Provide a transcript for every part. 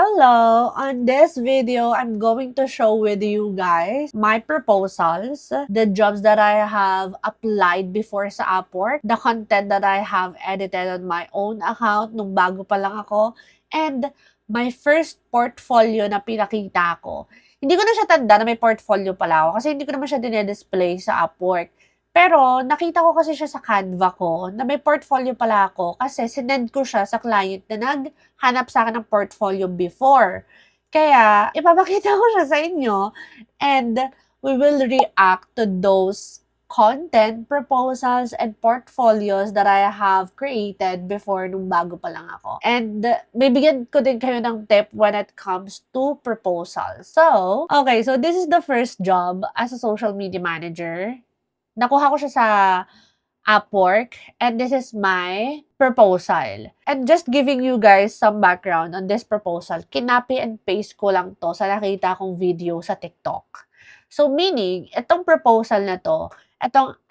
Hello! On this video, I'm going to show with you guys my proposals, the jobs that I have applied before sa Upwork, the content that I have edited on my own account nung bago pa lang ako, and my first portfolio na pinakita ko. Hindi ko na siya tanda na may portfolio pala ako kasi hindi ko naman siya dinedisplay sa Upwork. Pero, nakita ko kasi siya sa Canva ko na may portfolio pala ako kasi sinend ko siya sa client na naghanap sa akin ng portfolio before. Kaya, ipapakita ko siya sa inyo and we will react to those content, proposals, and portfolios that I have created before nung bago pa lang ako. And bibigyan ko din kayo ng tip when it comes to proposals. So, okay, so this is the first job as a social media manager. Nakuha ko siya sa Upwork, and this is my proposal. And just giving you guys some background on this proposal, kinopy and paste ko lang to sa nakita kong video sa TikTok. So meaning, itong proposal na to,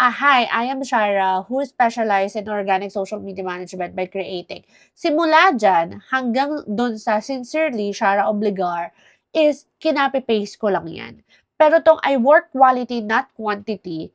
hi, I am Shara, who specializes in organic social media management by creating. Simula dyan, hanggang dun sa sincerely, Shara Obligar, is kinopy-paste ko lang yan. Pero tong I work quality, not quantity,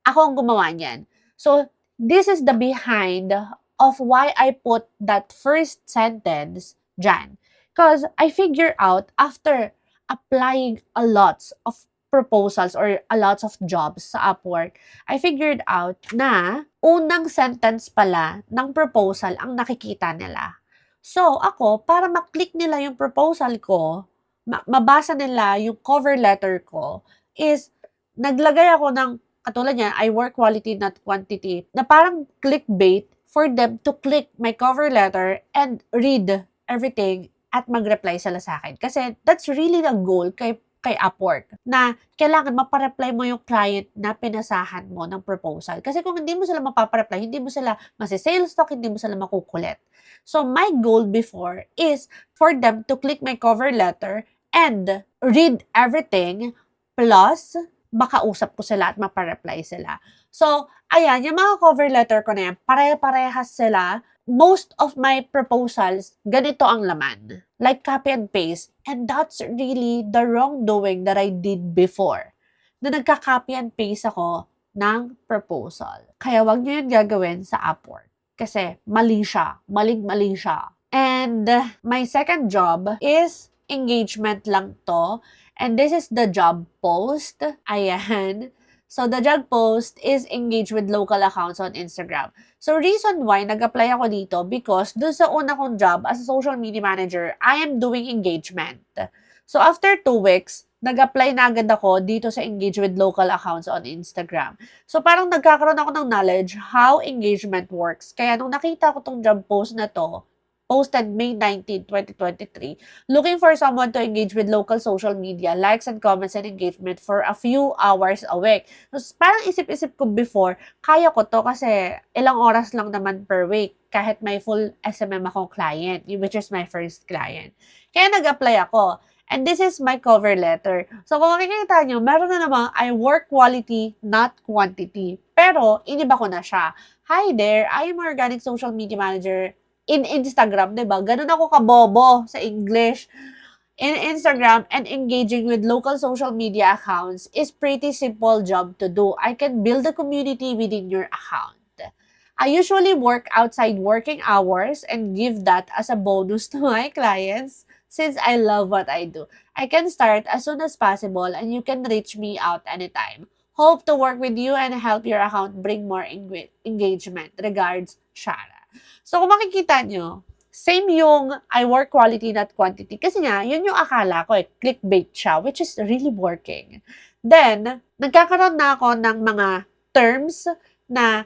ako ang gumawa niyan. So, this is the behind of why I put that first sentence dyan. Because I figured out after applying a lots of proposals or a lots of jobs sa Upwork, I figured out na unang sentence pala ng proposal ang nakikita nila. So, ako, para maklik nila yung proposal ko, mabasa nila yung cover letter ko, is naglagay ako ng katulad niya, I work quality, not quantity, na parang clickbait for them to click my cover letter and read everything at mag-reply sila sa akin. Kasi that's really the goal kay Upwork, na kailangan mapareply mo yung client na pinasahan mo ng proposal. Kasi kung hindi mo sila mapapareply, hindi mo sila masi-sales talk, hindi mo sila makukulit. So my goal before is for them to click my cover letter and read everything plus makausap ko sila at mapareply sila. So, ayan, yung mga cover letter ko na yan, pare-parehas sila. Most of my proposals, ganito ang laman. Like copy and paste. And that's really the wrongdoing that I did before. Na nagka-copy and paste ako ng proposal. Kaya wag nyo yun gagawin sa Upwork. Kasi mali siya. Maling-mali siya. And my second job is engagement lang to. And this is the job post. Ayan. So, the job post is engage with local accounts on Instagram. So, reason why nag-apply ako dito because dun sa una kong job as a social media manager, I am doing engagement. So, after 2 weeks, nag-apply na agad ako dito sa engage with local accounts on Instagram. So, parang nagkakaroon ako ng knowledge how engagement works. Kaya nung nakita ko tong job post na to, posted May 19, 2023, looking for someone to engage with local social media, likes and comments and engagement for a few hours a week. So, parang isip-isip ko before, kaya ko to kasi ilang oras lang naman per week kahit may full SMM akong client, which is my first client. Kaya nag-apply ako. And this is my cover letter. So, kung makikita nyo, meron na namang I work quality, not quantity. Pero, iniba ko na siya. Hi there, I am organic social media manager in Instagram, diba? Ganun ako kabobo sa English. In Instagram and engaging with local social media accounts is pretty simple job to do. I can build a community within your account. I usually work outside working hours and give that as a bonus to my clients since I love what I do. I can start as soon as possible and you can reach me out anytime. Hope to work with you and help your account bring more engagement. Regards, Shara. So, kung makikita nyo, same yung I work quality, not quantity. Kasi nga, yun yung akala ko clickbait siya, which is really working. Then, nagkakaroon na ako ng mga terms na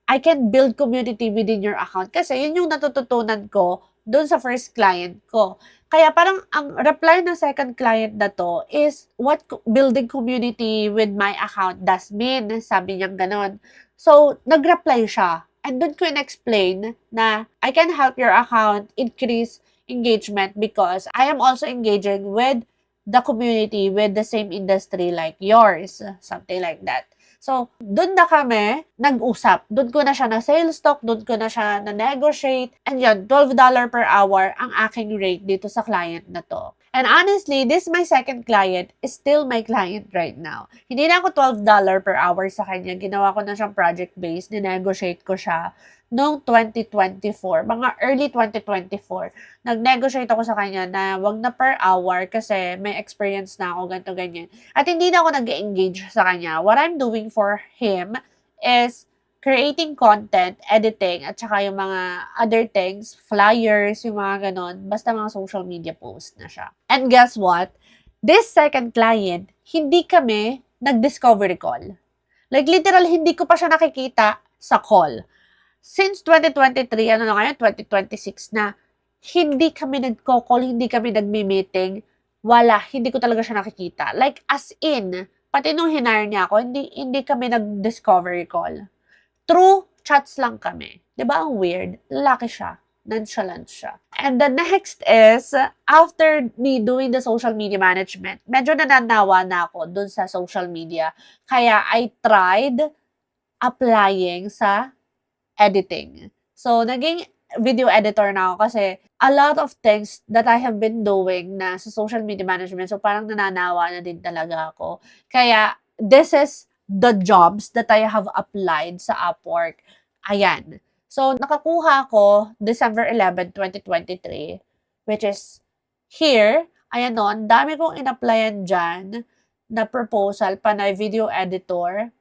I can build community within your account. Kasi yun yung natututunan ko dun sa first client ko. Kaya parang ang reply ng second client na to is what building community with my account does mean. Sabi niya ganon. So, nag-reply siya. And doon ko in-explain na I can help your account increase engagement because I am also engaging with the community with the same industry like yours. Something like that. So, doon na kami nag-usap. Doon ko na siya na sales talk, doon ko na siya na negotiate. And yun, $12 per hour ang aking rate dito sa client na to. And honestly, this my second client is still my client right now. Hindi na ako $12 per hour sa kanya. Ginawa ko na siyang project-based. Dinegotiate ko siya noong 2024, mga early 2024. Nag-negotiate ako sa kanya na wag na per hour kasi may experience na ako, ganito, ganyan. At hindi na ako nag-engage sa kanya. What I'm doing for him is creating content, editing, at saka yung mga other things, flyers, yung mga ganon, basta mga social media posts na siya. And guess what? This second client, hindi kami nag-discovery call. Like literal, hindi ko pa siya nakikita sa call. Since 2023, ano na ngayon, 2026 na, hindi kami nagko-call, hindi kami nagmi-meeting, wala, hindi ko talaga siya nakikita. Like, as in, pati nung hinire niya ako, hindi kami nag-discovery call. True chats lang kami. Diba ang weird? Lalaki siya. Nonchalant siya. And the next is, after me doing the social media management, medyo nananawa na ako dun sa social media. Kaya I tried applying sa editing. So, naging video editor na ako kasi a lot of things that I have been doing na sa social media management, so parang nananawa na din talaga ako. Kaya, this is the jobs that I have applied sa Upwork. Ayan. So, nakakuha ko December 11, 2023, which is here. Ayan o, ang dami kong in-applyan dyan na proposal, panay video editor.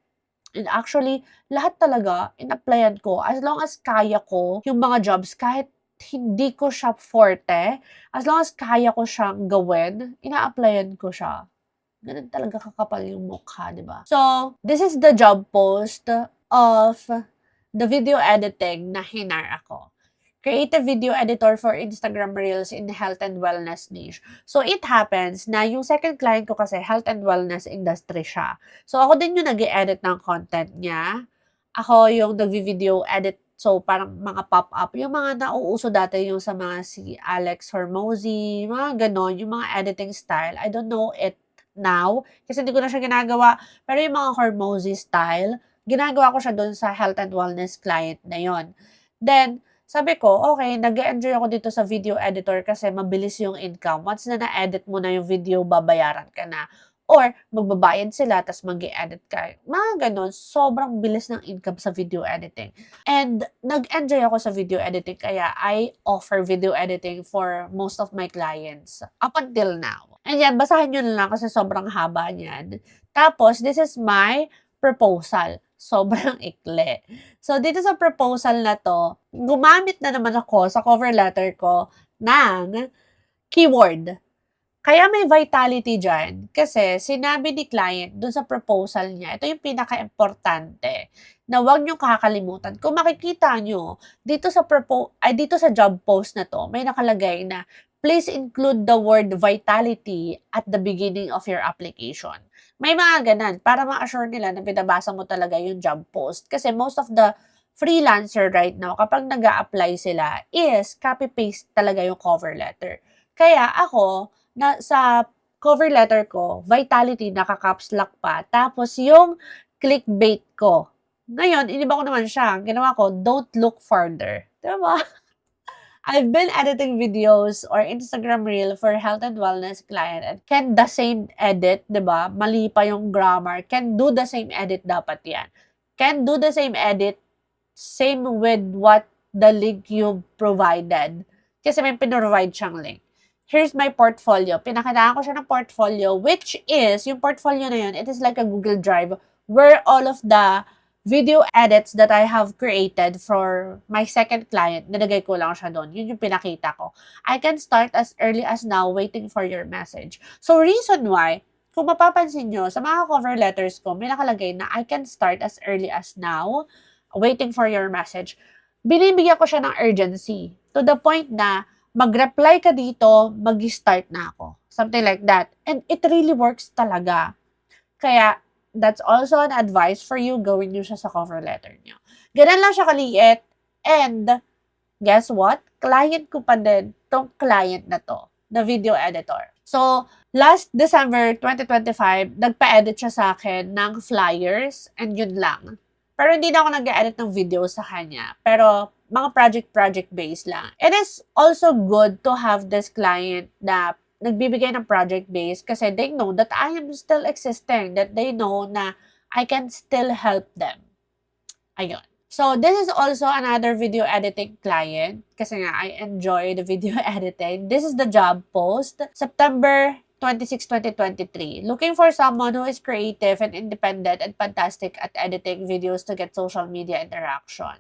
And actually, lahat talaga, in-applyan ko. As long as kaya ko yung mga jobs, kahit hindi ko siya forte, as long as kaya ko siyang gawin, ina-applyan ko siya. Ganun talaga kakapal yung mukha, di ba? So, this is the job post of the video editing na hinar ako. Creative video editor for Instagram Reels in health and wellness niche. So, it happens na yung second client ko kasi health and wellness industry siya. So, ako din yung nag-edit ng content niya. Ako yung nag-video edit. So, parang mga pop-up. Yung mga nauuso dati yung sa mga si Alex Hormozy, mga ganon, yung mga editing style. I don't know it now kasi hindi ko na siya ginagawa. Pero yung mga Hormozy style, ginagawa ko siya doon sa health and wellness client na yon. Then, sabi ko, okay, nag-enjoy ako dito sa video editor kasi mabilis yung income. Once na na-edit mo na yung video, babayaran ka na. Or, magbabayad sila, tapos mag-edit ka. Mga ganun, sobrang bilis ng income sa video editing. And, nag-enjoy ako sa video editing, kaya I offer video editing for most of my clients up until now. And yan, basahin nyo na lang kasi sobrang haba niyan. Tapos, this is my proposal. Sobrang ikli. So, dito sa proposal na to, gumamit na naman ako sa cover letter ko ng keyword. Kaya may vitality dyan kasi sinabi ni client dun sa proposal niya, ito yung pinaka-importante na huwag nyo kakalimutan. Kung makikita nyo, dito sa job post na to, may nakalagay na please include the word vitality at the beginning of your application. May mga ganan para ma-assure nila na binabasa mo talaga yung job post. Kasi most of the freelancer right now, kapag nag apply sila, is copy-paste talaga yung cover letter. Kaya ako, sa cover letter ko, vitality, naka-caps lock pa. Tapos yung clickbait ko. Ngayon, iniba ko naman siya. Ginawa ko, don't look further. Diba? I've been editing videos or Instagram reel for health and wellness client and can the same edit, diba? Mali pa yung grammar. Can do the same edit dapat yan. Can do the same edit, same with what the link you provided. Kasi may pinrovide siyang link. Here's my portfolio. Pinakitaan ko siya ng portfolio, which is, yung portfolio na yun, it is like a Google Drive where all of the video edits that I have created for my second client, nilagay ko lang siya doon. Yun yung pinakita ko. I can start as early as now, waiting for your message. So, reason why, kung mapapansin nyo, sa mga cover letters ko, may nakalagay na I can start as early as now, waiting for your message. Binibigyan ko siya ng urgency. To the point na, mag-reply ka dito, mag-start na ako. Something like that. And it really works talaga. Kaya, that's also an advice for you, gawin nyo siya sa cover letter nyo. Ganun lang siya kaliit. And, guess what? Client ko pa din tong client na to, na video editor. So, Last December 2025, nagpa-edit siya sa akin ng flyers and yun lang. Pero hindi na ako nag-edit ng video sa kanya. Pero mga project based lang. It is also good to have this client na nagbibigay ng project based kasi they know that I am still existing, that they know na I can still help them. Ayun. So, this is also another video editing client kasi nga I enjoy the video editing. This is the job post. September 26, 2023. Looking for someone who is creative and independent and fantastic at editing videos to get social media interaction.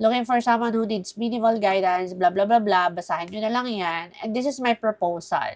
Looking for someone who needs minimal guidance, blah, blah, blah, blah. Basahin nyo na lang yan. And this is my proposal.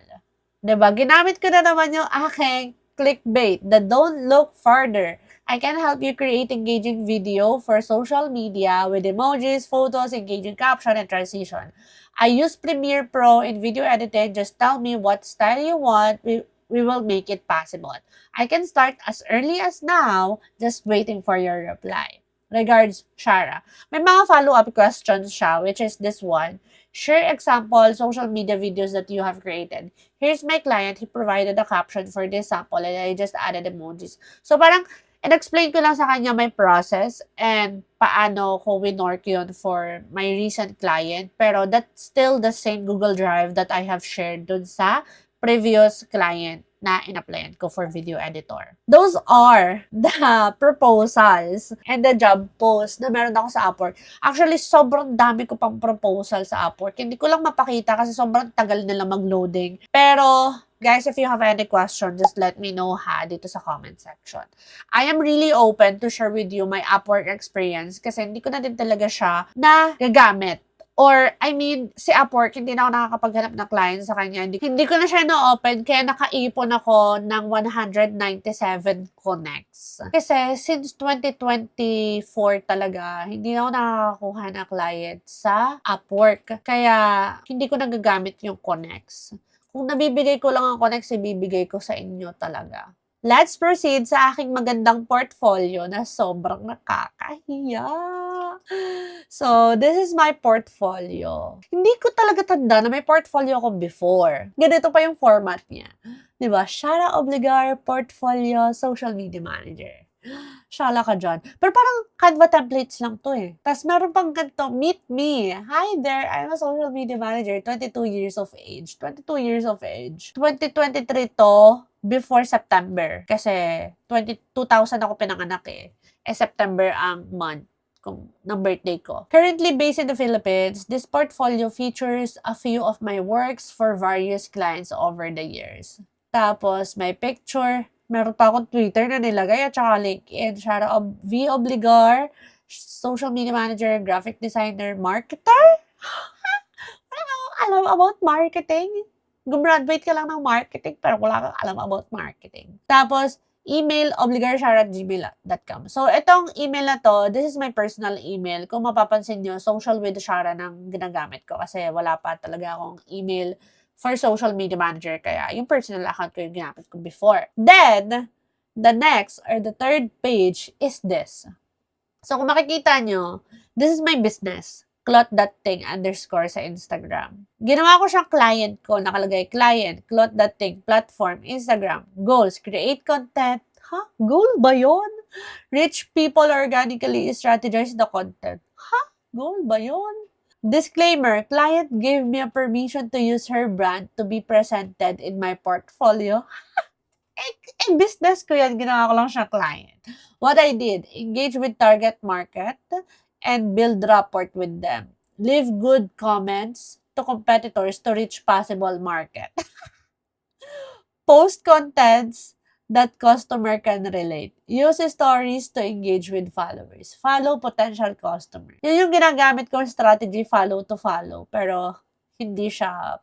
Diba? Ginamit ko na naman yung aking clickbait, the don't look further. I can help you create engaging video for social media with emojis, photos, engaging caption, and transition. I use Premiere Pro in video editing. Just tell me what style you want. We will make it possible. I can start as early as now, just waiting for your reply. Regards, Shara. May mga follow-up questions siya, which is this one. Share example social media videos that you have created. Here's my client. He provided a caption for this sample and I just added emojis. So parang, in-explain ko lang sa kanya my process and paano ko winork yun for my recent client. Pero that's still the same Google Drive that I have shared dun sa previous client na in-applyan ko for video editor. Those are the proposals and the job post na meron ako sa Upwork. Actually, sobrang dami ko pang proposal sa Upwork. Hindi ko lang mapakita kasi sobrang tagal nila mag-loading. Pero, guys, if you have any question, just let me know dito sa comment section. I am really open to share with you my Upwork experience kasi hindi ko na din talaga siya nagagamit. Or, I mean, si Upwork, hindi na ako nakakapaghanap ng client sa kanya. Hindi ko na siya na-open, kaya nakaipon ako ng 197 connects. Kasi, since 2024 talaga, hindi na ako nakakakuha ng client sa Upwork. Kaya, hindi ko nagagamit yung connects. Kung nabibigay ko lang ang connects, ibibigay ko sa inyo talaga. Let's proceed sa aking magandang portfolio na sobrang nakakahiya. So, this is my portfolio. Hindi ko talaga tanda na may portfolio ako before. Ganito pa yung format niya. Diba? Shara Obligar Portfolio Social Media Manager. Shala ka dyan. Pero parang Canva templates lang to eh. Tapos meron pang ganito, meet me. Hi there, I'm a social media manager, 22 years of age. 22 years of age. 2023 to, before September. Kasi 2000 ako pinanganak eh. September ang month ng birthday ko. Currently based in the Philippines, this portfolio features a few of my works for various clients over the years. Tapos, may picture. Meron pa akong Twitter na nilagay at saka LinkedIn. Shara V. Obligar, social media manager, graphic designer, marketer? Wala kang alam about marketing. Gumraduate ka lang ng marketing pero wala kang alam about marketing. Tapos, email obligarshara@gmail.com. So, itong email na to, this is my personal email. Kung mapapansin nyo, social with Shara nang ginagamit ko kasi wala pa talaga akong email for social media manager. Kaya, yung personal account ko yung ginamit ko before. Then, the next or the third page is this. So, kung makikita nyo, this is my business. Cloth.thing_ sa Instagram. Ginawa ko siyang client ko. Nakalagay client, Cloth.thing, platform, Instagram. Goals, create content. Goal ba yun? Reach people organically, strategize the content. Goal ba yun? Disclaimer, client gave me a permission to use her brand to be presented in my portfolio. Business ko yan. Ginawa ko lang siya client. What I did, engage with target market and build rapport with them. Leave good comments to competitors to reach possible market. Post contents that customer can relate. Use stories to engage with followers. Follow potential customer. Yun yung ginagamit kong strategy, follow to follow. Pero hindi siya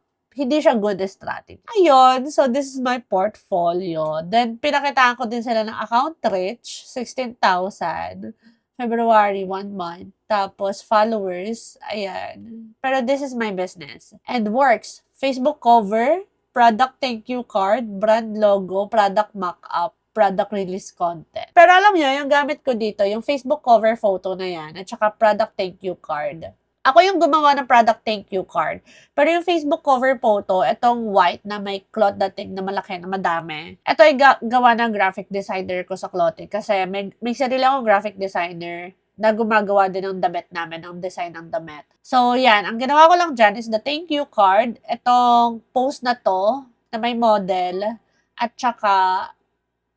good strategy. Ayun, so this is my portfolio. Then, pinakitaan ko din sila ng account reach, 16,000. February, 1 month. Tapos, followers, ayan. Pero this is my business. And works, Facebook cover, product thank you card, brand logo, product mock-up, product release content. Pero alam nyo, yung gamit ko dito, yung Facebook cover photo na yan, at saka product thank you card. Ako yung gumawa ng product thank you card. Pero yung Facebook cover photo, itong white na may cloth dating na malaki na madami. Ito ay gawa ng graphic designer ko sa Clothing kasi may sarili akong graphic designer na gumagawa din ng damit namin, ng design ng damit. So, yan. Ang ginawa ko lang dyan is the thank you card. Itong post na to, na may model, at saka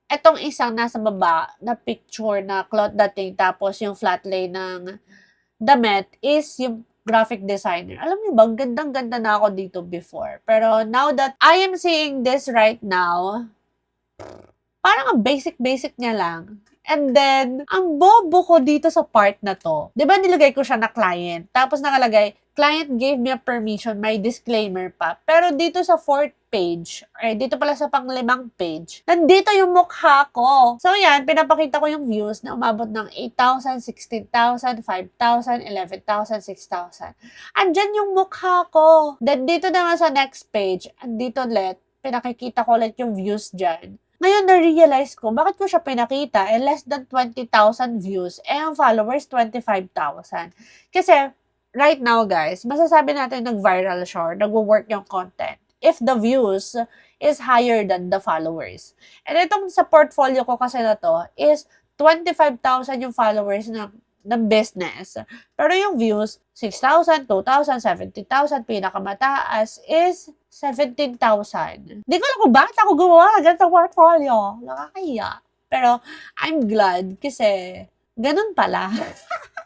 etong isang nasa baba na picture na cloth dating tapos yung flat lay ng damit is yung graphic designer. Alam niyo ba, gandang-ganda na ako dito before. Pero now that I am seeing this right now, parang ang basic-basic niya lang. And then, ang bobo ko dito sa part na to. Di ba nilagay ko siya na client? Tapos nakalagay, client gave me a permission, may disclaimer pa. Pero dito sa 4th page, or dito pala sa pang-5 page, nandito yung mukha ko. So yan, pinapakita ko yung views na umabot ng 8,000, 16,000, 5,000, 11,000, 6,000. Andyan yung mukha ko. Then dito naman sa next page, andito ulit, pinakikita ko ulit yung views dyan. Ngayon, na-realize ko, bakit ko siya pinakita? Less than 20,000 views. Ang followers, 25,000. Kasi, right now, guys, masasabi natin nag-viral siya, nag-work yung content. If the views is higher than the followers. And itong sa portfolio ko kasi na to, is 25,000 yung followers ng business. Pero yung views, 6,000, 2,000, 70,000, pinakamataas is 17,000. Di ko alam kung bakit ako gumawa ng ganitong portfolio. Nakakahiya. Pero I'm glad kasi ganun pala.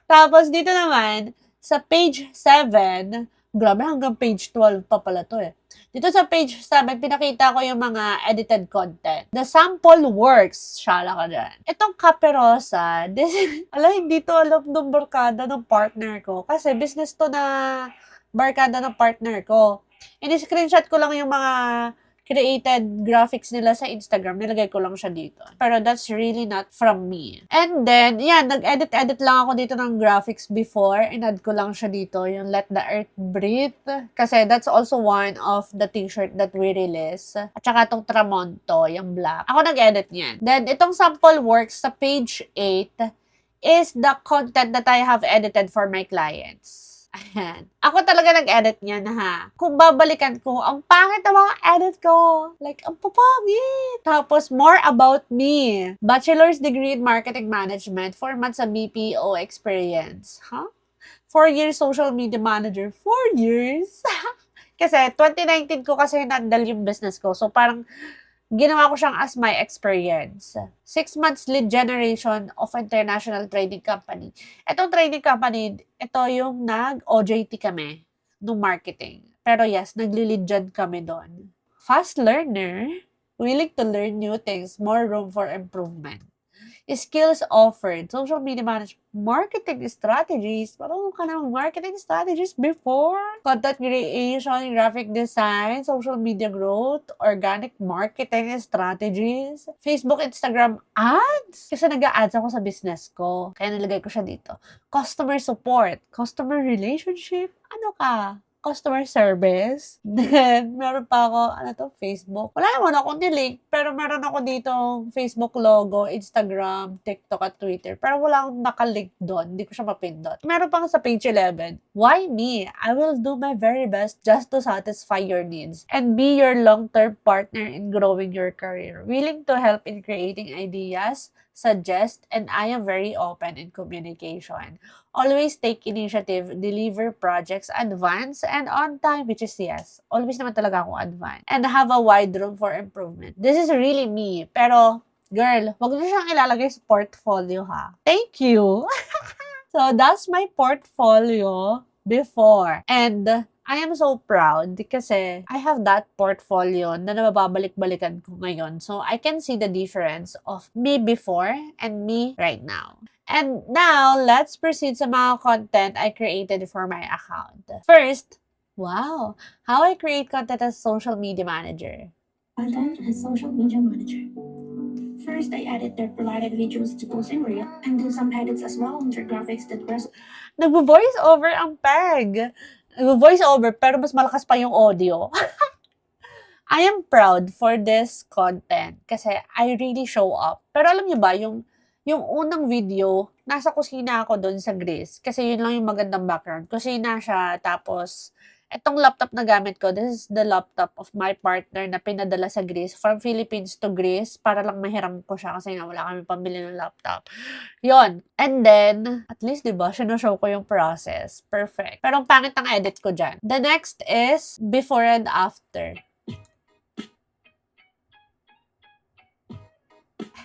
Tapos dito naman, sa page 7, grabe hanggang page 12 pa pala to eh. Dito sa page 7, pinakita ko yung mga edited content. The sample works. Shala ka dyan. Itong Caperosa, hindi to alam ng barkada ng partner ko. Kasi business to na barkada ng partner ko. In-screenshot ko lang yung mga created graphics nila sa Instagram. Nilagay ko lang siya dito. Pero that's really not from me. And then, yan, nag-edit lang ako dito ng graphics before. Inadd ko lang siya dito, yung Let the Earth Breathe. Kasi that's also one of the t-shirt that we release. At saka itong Tramonto, yung black. Ako nag-edit niyan. Then, itong sample works sa page 8 is the content that I have edited for my clients. Ayan. Ako talaga nag-edit niyan, ha. Kung babalikan ko, ang pangit na mga edit ko. Like, ang papangit. Tapos, more about me. Bachelor's degree in Marketing Management, 4 months sa BPO experience. Huh? 4 years social media manager. 4 years? Kasi, 2019 ko kasi nandal yung business ko. So, parang, ginawa ko siyang as my experience. 6 months lead generation of international trading company. Itong trading company, ito yung nag-OJT kami nung marketing. Pero yes, nagli-lead gen kami doon. Fast learner, willing to learn new things, more room for improvement. Skills offered, social media management, marketing strategies. Marunong ka ng marketing strategies before? Content creation, graphic design, social media growth, organic marketing strategies, Facebook, Instagram ads. Kasi nag-a-ads ako sa business ko. Kaya nilagay ko siya dito. Customer support, customer relationship. Ano ka? Customer service. Then, meron pa ako, Facebook. Wala naman ako nilink, pero meron ako dito Facebook logo, Instagram, TikTok, at Twitter. Pero wala akong nakalink doon. Hindi ko siya mapindot. Meron pa sa page 11. Why me? I will do my very best just to satisfy your needs and be your long-term partner in growing your career. Willing to help in creating ideas, suggest, and I am very open in communication. Always take initiative, deliver projects, advance, and on time, which is yes. Always naman talaga akong advance. And have a wide room for improvement. This is really me. Pero, girl, wag niyo siyang ilalagay sa portfolio, ha? Thank you! So, that's my portfolio before. And, I am so proud kasi I have that portfolio na nababalik-balikan ko ngayon. So, I can see the difference of me before and me right now. And now, let's proceed sa mga content I created for my account. First, wow, how I create content as social media manager. Content as social media manager. First, I edit their provided videos to post in Reel and do some edits as well on their graphics that resonate. Nagvo-voice over ang peg. Nagvo-voice over pero mas malakas pa yung audio. I am proud for this content kasi I really show up. Pero alam niyo ba, yung yung unang video, nasa kusina ako doon sa Greece. Kasi yun lang yung magandang background. Kusina siya, tapos etong laptop na gamit ko, this is the laptop of my partner na pinadala sa Greece, from Philippines to Greece, para lang mahiram ko siya kasi nga wala kami pambili ng laptop. Yon. And then, at least, di ba, sinushow ko yung process. Perfect. Pero ang pangit ang edit ko dyan. The next is before and after.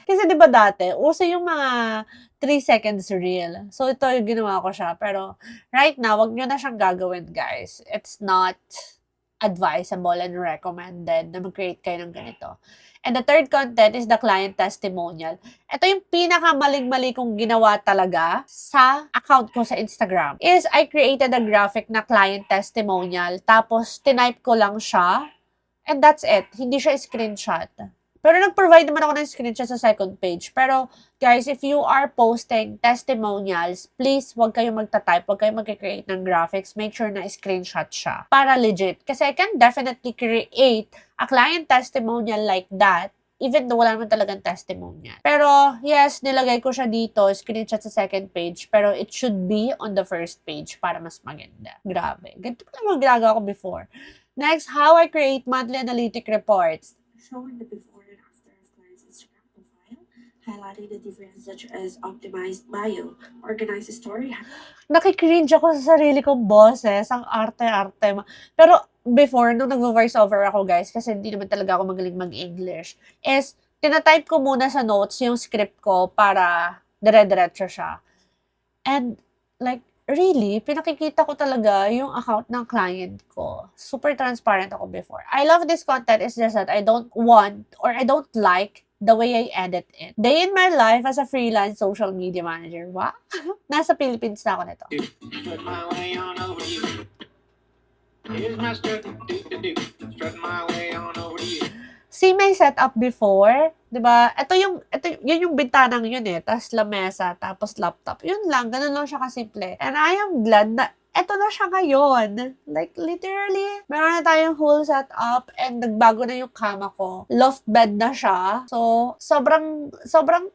Kasi 'di ba dati, uso yung mga 3 seconds reel. So ito yung ginawa ko siya. Pero right now, wag nyo na siyang gagawin, guys. It's not advisable and recommended na mag-create kayo ng ganito. And the third content is the client testimonial. Ito yung pinakamaling-mali kong ginawa talaga sa account ko sa Instagram. Is I created a graphic na client testimonial, tapos tinype ko lang siya, and that's it. Hindi siya screenshot. Pero nag-provide naman ako ng screenshot sa second page. Pero, guys, if you are posting testimonials, please, huwag kayong magta-type, huwag kayong mag-create ng graphics. Make sure na screenshot siya. Para legit. Kasi I can definitely create a client testimonial like that, even though wala naman talagang testimonial. Pero, yes, nilagay ko siya dito, screenshot sa second page, pero it should be on the first page para mas maganda. Grabe. Ganito pa naman ginagawa ko before. Next, how I create monthly analytic reports. Showing the before and after of client's Instagram profile, highlighting the difference such as optimized bio, organized story. Nakikringe ako sa sarili kong boses, ang arte-arte. Pero before, nung nag-voice over ako, guys, kasi hindi naman talaga ako magaling mag-English, is tinatype ko muna sa notes yung script ko para dire-diretso siya. And like, really, pinakikita ko talaga yung account ng client ko. Super transparent ako before. I love this content, it's just that I don't want or I don't like the way I edit it. Day in my life as a freelance social media manager. Wow! Nasa Philippines na ako nito. Strut my way on over to you. Here's my strut, do-do-do. Strut my way on over to you. See my setup before? 'Di ba? Yun yung bintanang yun eh. Tapos lamesa, tapos laptop. Yun lang, ganun lang siya kasimple. And I am glad na eto na siya ngayon. Like, literally, meron na tayong whole setup and nagbago na yung kama ko. Loft bed na siya. So, sobrang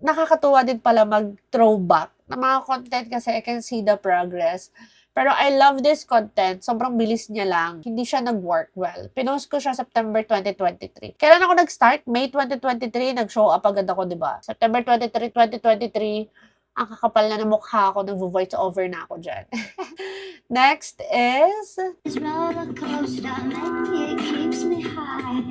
nakakatuwa din pala mag-throwback na mga content kasi I can see the progress. Pero I love this content. Sobrang bilis niya lang. Hindi siya nag-work well. Pinost ko siya September 2023. Kailan ako nag-start? May 2023. Nag-show up agad ako, di ba? September 23, 2023. Ang kakapal na ng mukha ako. Nag-voice over na ako dyan. Next is... This roller coaster, maybe it keeps me high.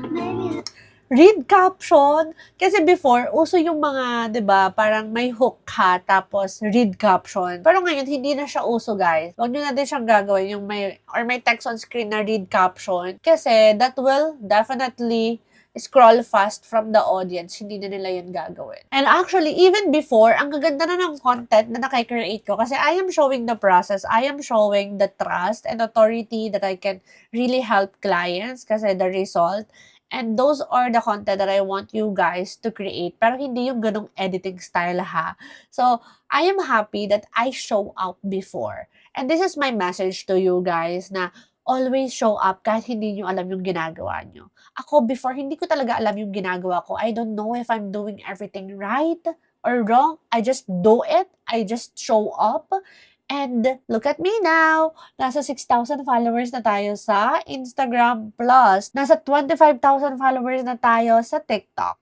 Maybe read caption. Kasi before, uso yung mga, 'di ba, parang may hook ka, tapos read caption. Pero ngayon, hindi na siya uso, guys. Huwag nyo na din siyang gagawin yung may text on screen na read caption. Kasi that will definitely scroll fast from the audience. Hindi na nila yun gagawin. And actually, even before, ang gaganda na ng content na nakikreate ko kasi I am showing the process. I am showing the trust and authority that I can really help clients kasi the result. And those are the content that I want you guys to create. Pero hindi yung ganong editing style, ha? So, I am happy that I show up before. And this is my message to you guys na always show up kahit hindi nyo alam yung ginagawa nyo. Ako, before, hindi ko talaga alam yung ginagawa ko. I don't know if I'm doing everything right or wrong. I just do it. I just show up. And look at me now. Nasa 6,000 followers na tayo sa Instagram plus nasa 25,000 followers na tayo sa TikTok.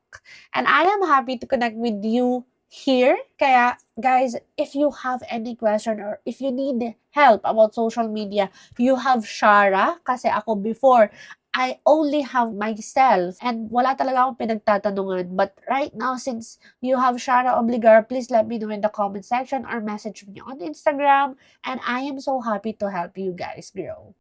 And I am happy to connect with you here. Kaya, guys, if you have any question or if you need help about social media, you have Shara. Kasi ako before, I only have myself and wala talaga akong pinagtatanungan. But right now, since you have Shara Obligar, please let me know in the comment section or message me on Instagram. And I am so happy to help you guys grow.